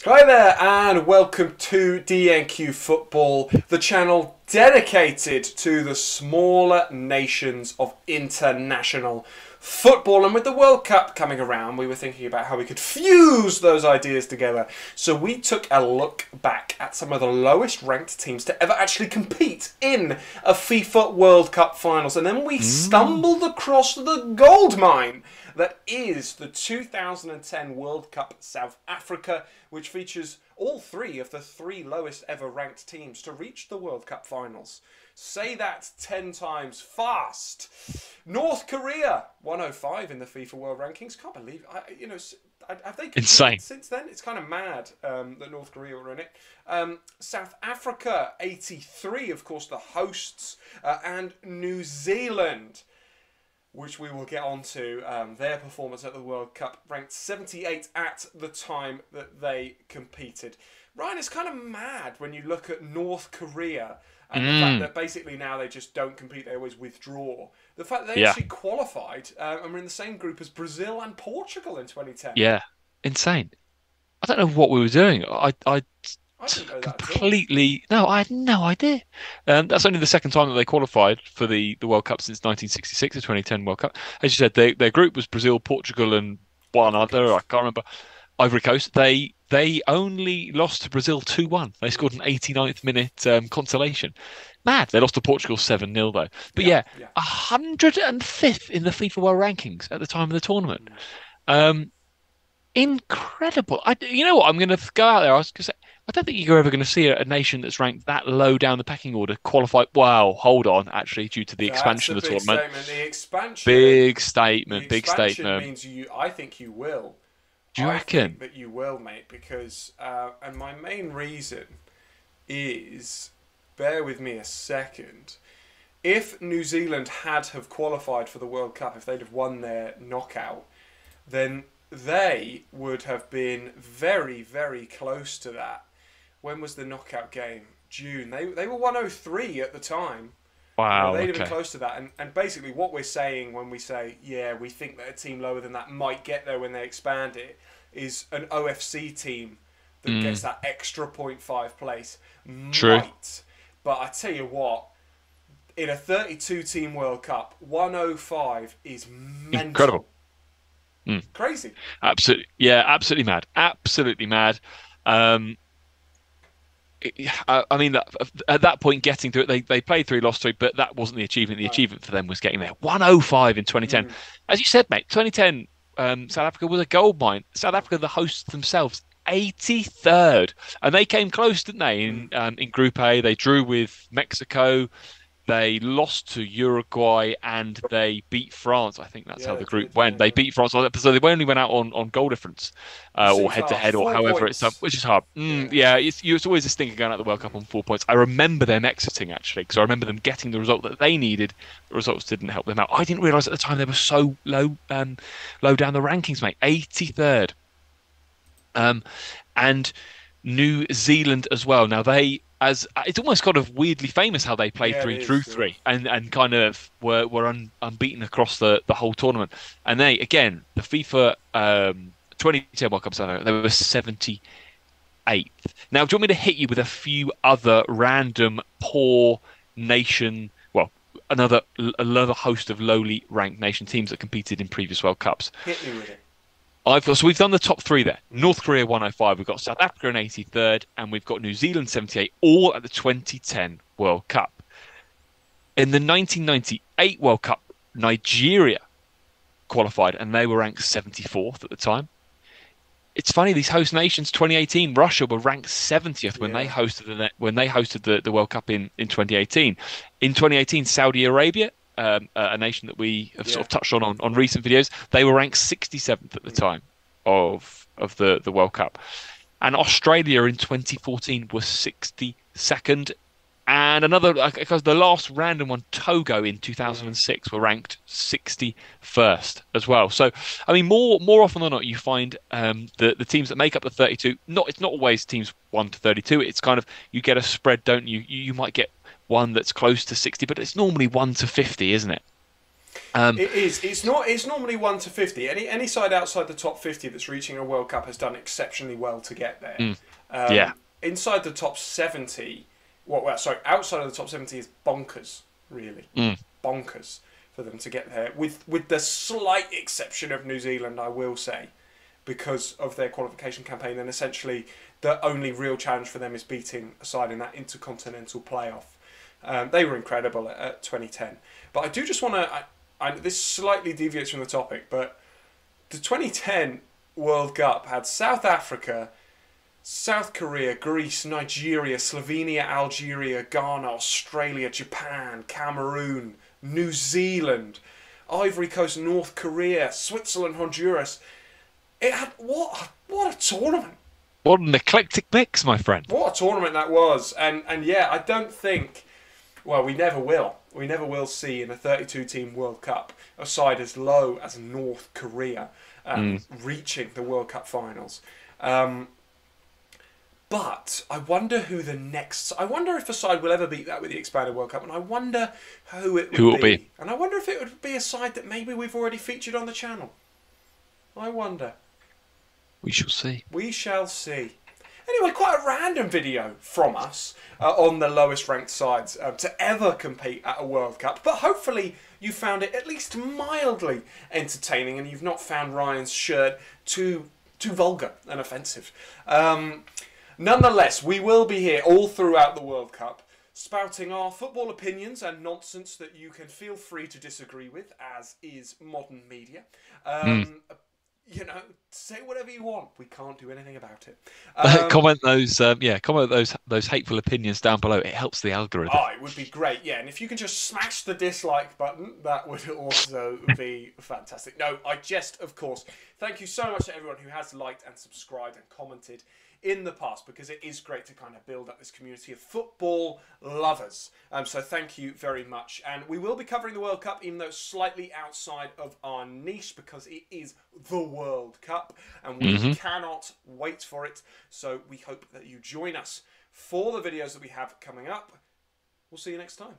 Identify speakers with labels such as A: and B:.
A: Hi there, and welcome to DNQ Football, the channel dedicated to the smaller nations of international football. And with the World Cup coming around, we were thinking about how we could fuse those ideas together. So we took a look back at some of the lowest ranked teams to ever actually compete in a FIFA World Cup finals. And then we stumbled across the goldmine that is the 2010 World Cup South Africa, which features all three of the three lowest ever ranked teams to reach the World Cup finals. Say that 10 times fast. North Korea, 105 in the FIFA World Rankings. Can't believe, have they competed since then? It's kind of mad that North Korea were in it. South Africa, 83, of course, the hosts, and New Zealand, which we will get onto, their performance at the World Cup, ranked 78 at the time that they competed. Ryan, it's kind of mad when you look at North Korea and the fact that basically now they just don't compete, they always withdraw. The fact that they actually qualified and were in the same group as Brazil and Portugal in 2010.
B: Yeah, insane. I don't know what we were doing. I
A: I didn't know that at all.
B: completely no, I had no idea. That's only the second time that they qualified for the World Cup since 1966, the 2010 World Cup. As you said, their group was Brazil, Portugal, and one other. I can't remember. Ivory Coast. They only lost to Brazil 2-1. They scored an 89th minute consolation. Mad. They lost to Portugal 7-0 though. But
A: Yeah,
B: yeah,
A: yeah.
B: 105th in the FIFA World Rankings at the time of the tournament. Um, Incredible. You know what? I'm going to go out there. I was going to say, I don't think you're ever going to see a nation that's ranked that low down the pecking order qualify. Wow, hold on. Actually, due to the
A: That's
B: expansion
A: a
B: of the
A: big
B: tournament,
A: statement. The expansion.
B: big
A: The
B: statement, big
A: expansion
B: statement.
A: means you. I think you will.
B: Do you
A: I think
B: reckon?
A: that you will, mate, because and my main reason is, bear with me a second. If New Zealand had have qualified for the World Cup, if they'd have won their knockout, then they would have been very, very close to that. When was the knockout game? June. They were 103 at the time. You know,
B: Wow.
A: they'd have been
B: Okay.
A: close to that. And basically what we're saying when we say, yeah, we think that a team lower than that might get there when they expand it, is an OFC team that gets
B: Mm,
A: that extra point 0.5 place
B: true.
A: might. But I tell you what, in a 32 team World Cup, 105 is mental.
B: Incredible. Mm,
A: Crazy.
B: absolutely. Yeah. Absolutely mad. Absolutely mad. Um, I mean, at that point, getting to it, they played three, lost three, but that wasn't the achievement. The
A: No.
B: achievement for them was getting there. 105 in 2010.
A: Mm.
B: As you said, mate, 2010, South Africa was a gold mine. South Africa, the hosts themselves, 83rd. And they came close, didn't they?
A: Mm.
B: In Group A, they drew with Mexico. They lost to Uruguay and they beat France. I think that's
A: Yeah,
B: how
A: they
B: the group
A: did. Yeah,
B: went. They
A: yeah.
B: beat France, so they only went out on goal difference,
A: Which
B: or
A: seems
B: head to
A: harsh.
B: head, or
A: Four
B: however it's done,
A: points.
B: which is hard.
A: Yeah.
B: Yeah, it's always this thing of going out the World Cup on 4 points. I remember them exiting actually, because I remember them getting the result that they needed. The results didn't help them out. I didn't realise at the time they were so low down the rankings, mate. 83rd. Um, and New Zealand as well. Now they, as it's almost kind of weirdly famous how they played
A: Yeah, it
B: three, drew
A: is. Yeah.
B: three, and kind of were unbeaten across the whole tournament. And they again the FIFA 2010 World Cup South Africa, they were 78th. Now, do you want me to hit you with a few other random poor nation? Well, another host of lowly ranked nation teams that competed in previous World Cups.
A: Hit me with it.
B: So we've done the top three there.
A: Mm.
B: North Korea 105, we've got South Africa in 83rd, and we've got New Zealand 78, all at the 2010 World Cup. In the 1998 World Cup, Nigeria qualified, and they were ranked 74th at the time. It's funny, these host nations, 2018, Russia were ranked 70th when they
A: Yeah.
B: hosted the World Cup in 2018. In 2018, Saudi Arabia, a nation that we have sort
A: Yeah.
B: of touched on recent videos, they were ranked 67th at the
A: Mm.
B: time of the World Cup. And Australia in 2014 was 62nd. And another, because the last random one, Togo in
A: Mm.
B: 2006 were ranked 61st as well. So, I mean, more often than not, you find the teams that make up the 32. It's not always teams 1 to 32. It's kind of you get a spread, don't you? You might get one that's close to 60, but it's normally 1 to 50, isn't it? Um,
A: It is. It's not. It's normally 1 to 50. Any side outside the top 50 that's reaching a World Cup has done exceptionally well to get there.
B: mm, yeah.
A: Inside the top 70, sorry, outside of the top 70 is bonkers. Really,
B: Mm.
A: bonkers for them to get there. With the slight exception of New Zealand, I will say, because of their qualification campaign, and essentially the only real challenge for them is beating a side in that intercontinental playoff. They were incredible at 2010. But I do just want to. This slightly deviates from the topic, but the 2010 World Cup had South Africa, South Korea, Greece, Nigeria, Slovenia, Algeria, Ghana, Australia, Japan, Cameroon, New Zealand, Ivory Coast, North Korea, Switzerland, Honduras. It had what a tournament!
B: What an eclectic mix, my friend.
A: What a tournament that was! And yeah, I don't think. Well, we never will. We never will see in a 32-team World Cup a side as low as North Korea reaching the World Cup finals. But I wonder who the next. I wonder if a side will ever beat that with the expanded World Cup, and I wonder who it would be. And I wonder if it would be a side that maybe we've already featured on the channel. I wonder.
B: We shall see.
A: We shall see. Anyway, quite a random video from us on the lowest ranked sides to ever compete at a World Cup. But hopefully you found it at least mildly entertaining and you've not found Ryan's shirt too vulgar and offensive. Nonetheless, we will be here all throughout the World Cup, spouting our football opinions and nonsense that you can feel free to disagree with, as is modern media. You know, say whatever you want. We can't do anything about it.
B: Comment those hateful opinions down below. It helps the algorithm.
A: Oh, it would be great, yeah. And if you can just smash the dislike button, that would also be fantastic. No, I jest, of course. Thank you so much to everyone who has liked and subscribed and commented in the past, because it is great to kind of build up this community of football lovers. So thank you very much. And we will be covering the World Cup, even though it's slightly outside of our niche, because it is the World Cup and we cannot wait for it. So we hope that you join us for the videos that we have coming up. We'll see you next time.